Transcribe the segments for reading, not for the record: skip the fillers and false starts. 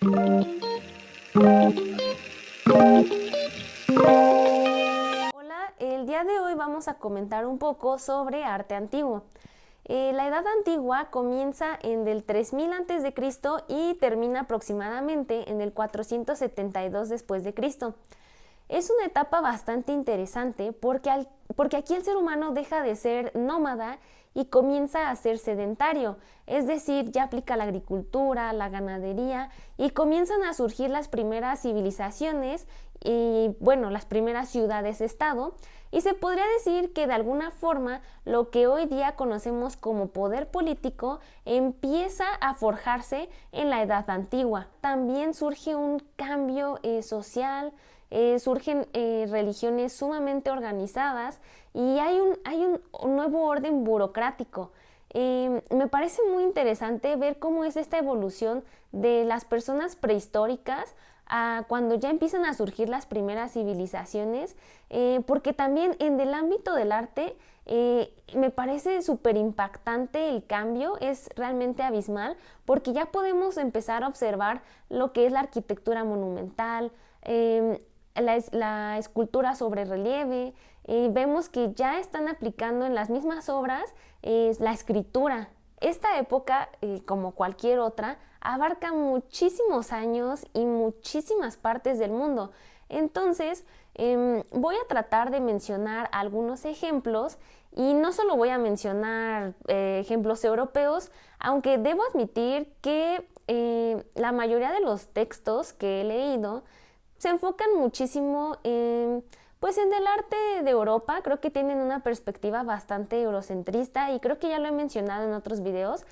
Hola, el día de hoy vamos a comentar un poco sobre arte antiguo. La Edad Antigua comienza en el 3000 a.C. y termina aproximadamente en el 472 después de Cristo. Es una etapa bastante interesante porque aquí el ser humano deja de ser nómada y comienza a ser sedentario, es decir, ya aplica la agricultura, la ganadería y comienzan a surgir las primeras civilizaciones y, bueno, las primeras ciudades-estado, y se podría decir que de alguna forma lo que hoy día conocemos como poder político empieza a forjarse en la Edad Antigua. También surge un cambio social. Surgen religiones sumamente organizadas y hay un nuevo orden burocrático. Me parece muy interesante ver cómo es esta evolución de las personas prehistóricas a cuando ya empiezan a surgir las primeras civilizaciones, porque también en el ámbito del arte me parece súper impactante el cambio, es realmente abismal, porque ya podemos empezar a observar lo que es la arquitectura monumental, la escultura sobre relieve. Vemos que ya están aplicando en las mismas obras la escritura. Esta época, como cualquier otra, abarca muchísimos años y muchísimas partes del mundo. Entonces, voy a tratar de mencionar algunos ejemplos y no solo voy a mencionar ejemplos europeos, aunque debo admitir que la mayoría de los textos que he leído se enfocan muchísimo pues en el arte de Europa. Creo que tienen una perspectiva bastante eurocentrista y creo que ya lo he mencionado en otros videos,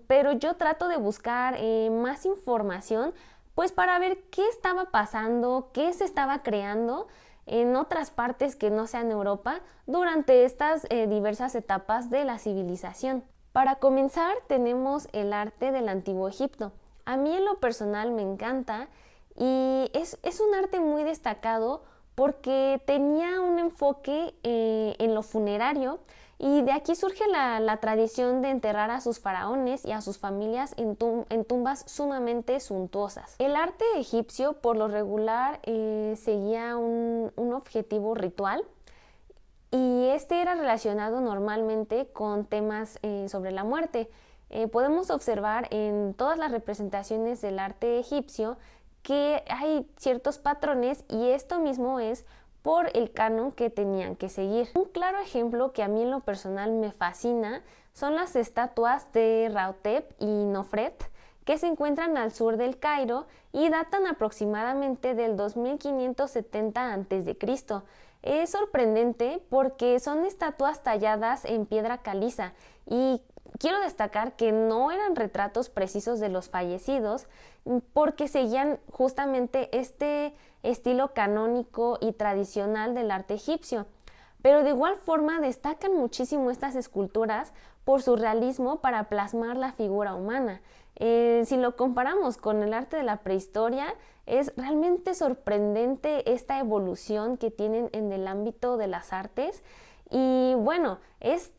pero yo trato de buscar más información pues para ver qué estaba pasando, qué se estaba creando en otras partes que no sean Europa durante estas diversas etapas de la civilización. Para comenzar tenemos el arte del Antiguo Egipto. A mí en lo personal me encanta y es un arte muy destacado porque tenía un enfoque en lo funerario, y de aquí surge la tradición de enterrar a sus faraones y a sus familias en tumbas sumamente suntuosas. El arte egipcio por lo regular seguía un objetivo ritual, y este era relacionado normalmente con temas sobre la muerte. Podemos observar en todas las representaciones del arte egipcio que hay ciertos patrones, y esto mismo es por el canon que tenían que seguir. Un claro ejemplo que a mí en lo personal me fascina son las estatuas de Rautep y Nofret, que se encuentran al sur del Cairo y datan aproximadamente del 2570 a.C. Es sorprendente porque son estatuas talladas en piedra caliza, y quiero destacar que no eran retratos precisos de los fallecidos, porque seguían justamente este estilo canónico y tradicional del arte egipcio. Pero de igual forma destacan muchísimo estas esculturas por su realismo para plasmar la figura humana. Si lo comparamos con el arte de la prehistoria, es realmente sorprendente esta evolución que tienen en el ámbito de las artes. Y bueno, es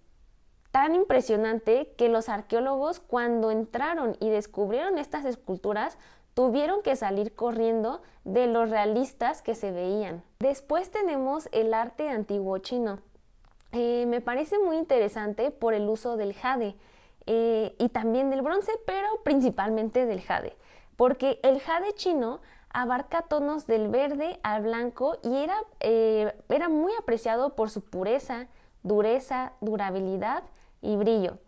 tan impresionante que los arqueólogos, cuando entraron y descubrieron estas esculturas, tuvieron que salir corriendo de los realistas que se veían. Después tenemos el arte antiguo chino. Me parece muy interesante por el uso del jade y también del bronce, pero principalmente del jade, porque el jade chino abarca tonos del verde al blanco y era muy apreciado por su pureza, dureza, durabilidad y brillo.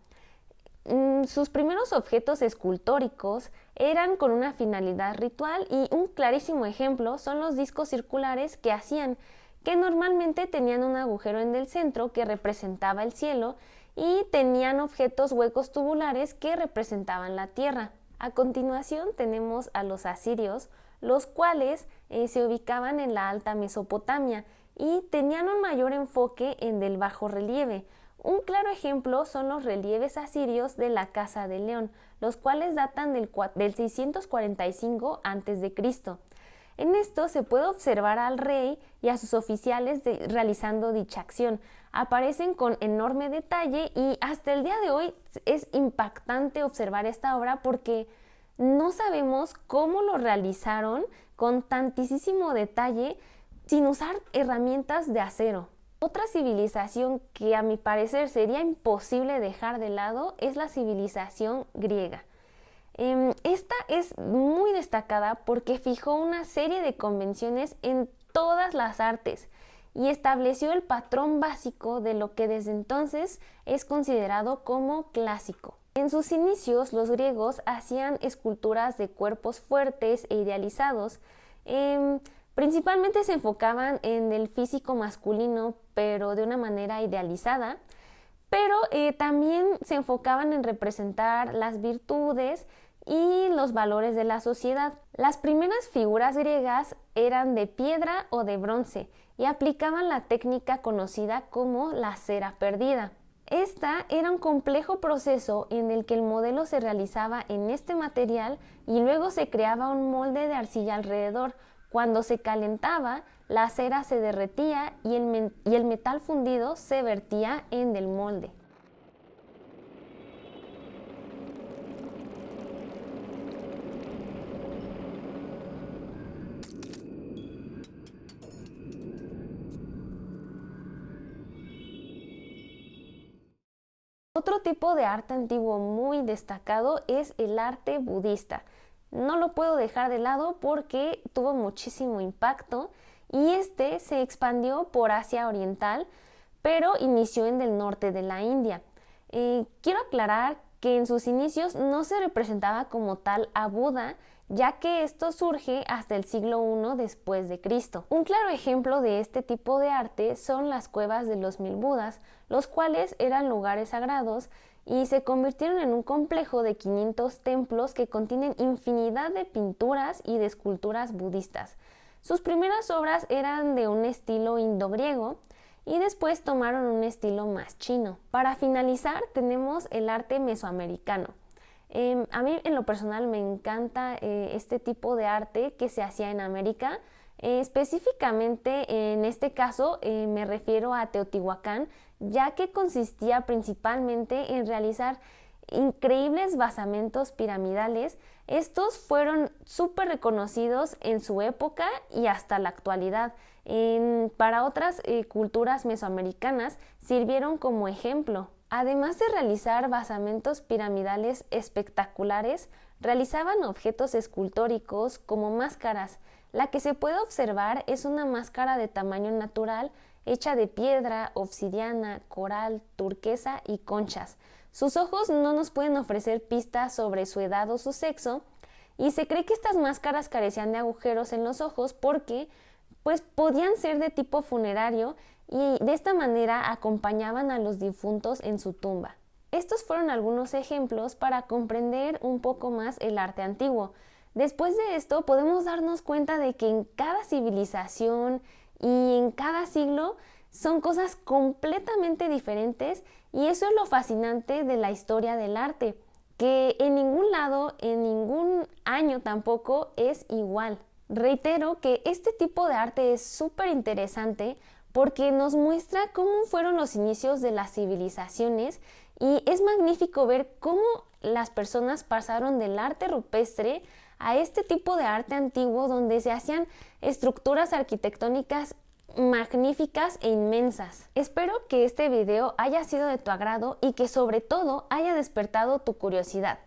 Sus primeros objetos escultóricos eran con una finalidad ritual, y un clarísimo ejemplo son los discos circulares que hacían, que normalmente tenían un agujero en el centro que representaba el cielo y tenían objetos huecos tubulares que representaban la tierra. A continuación tenemos a los asirios, los cuales se ubicaban en la Alta Mesopotamia y tenían un mayor enfoque en el bajo relieve. Un claro ejemplo son los relieves asirios de la Casa de León, los cuales datan del 645 a.C. En esto se puede observar al rey y a sus oficiales realizando dicha acción. Aparecen con enorme detalle y hasta el día de hoy es impactante observar esta obra porque no sabemos cómo lo realizaron con tantísimo detalle sin usar herramientas de acero. Otra civilización que a mi parecer sería imposible dejar de lado es la civilización griega. Esta es muy destacada porque fijó una serie de convenciones en todas las artes y estableció el patrón básico de lo que desde entonces es considerado como clásico. En sus inicios, los griegos hacían esculturas de cuerpos fuertes e idealizados. Principalmente se enfocaban en el físico masculino, pero de una manera idealizada, pero también se enfocaban en representar las virtudes y los valores de la sociedad. Las primeras figuras griegas eran de piedra o de bronce y aplicaban la técnica conocida como la cera perdida. Esta era un complejo proceso en el que el modelo se realizaba en este material y luego se creaba un molde de arcilla alrededor. Cuando se calentaba, la cera se derretía y el metal fundido se vertía en el molde. Otro tipo de arte antiguo muy destacado es el arte budista. No lo puedo dejar de lado porque tuvo muchísimo impacto y este se expandió por Asia Oriental, pero inició en el norte de la India. Quiero aclarar que en sus inicios no se representaba como tal a Buda, ya que esto surge hasta el siglo I después de Cristo. Un claro ejemplo de este tipo de arte son las cuevas de los 1000 Budas, los cuales eran lugares sagrados y se convirtieron en un complejo de 500 templos que contienen infinidad de pinturas y de esculturas budistas. Sus primeras obras eran de un estilo indogriego y después tomaron un estilo más chino. Para finalizar, tenemos el arte mesoamericano. A mí en lo personal me encanta este tipo de arte que se hacía en América. Específicamente en este caso me refiero a Teotihuacán, ya que consistía principalmente en realizar increíbles basamentos piramidales. Estos fueron súper reconocidos en su época y hasta la actualidad. Para otras culturas mesoamericanas sirvieron como ejemplo. Además de realizar basamentos piramidales espectaculares, realizaban objetos escultóricos como máscaras. La que se puede observar es una máscara de tamaño natural hecha de piedra, obsidiana, coral, turquesa y conchas. Sus ojos no nos pueden ofrecer pistas sobre su edad o su sexo, y se cree que estas máscaras carecían de agujeros en los ojos porque podían ser de tipo funerario y de esta manera acompañaban a los difuntos en su tumba. Estos fueron algunos ejemplos para comprender un poco más el arte antiguo. Después de esto podemos darnos cuenta de que en cada civilización y en cada siglo son cosas completamente diferentes, y eso es lo fascinante de la historia del arte, que en ningún lado, en ningún año tampoco es igual. Reitero que este tipo de arte es súper interesante porque nos muestra cómo fueron los inicios de las civilizaciones, y es magnífico ver cómo las personas pasaron del arte rupestre a este tipo de arte antiguo donde se hacían estructuras arquitectónicas magníficas e inmensas. Espero que este video haya sido de tu agrado y que sobre todo haya despertado tu curiosidad.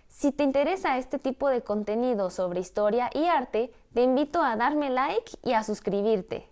Si te interesa este tipo de contenido sobre historia y arte, te invito a darme like y a suscribirte.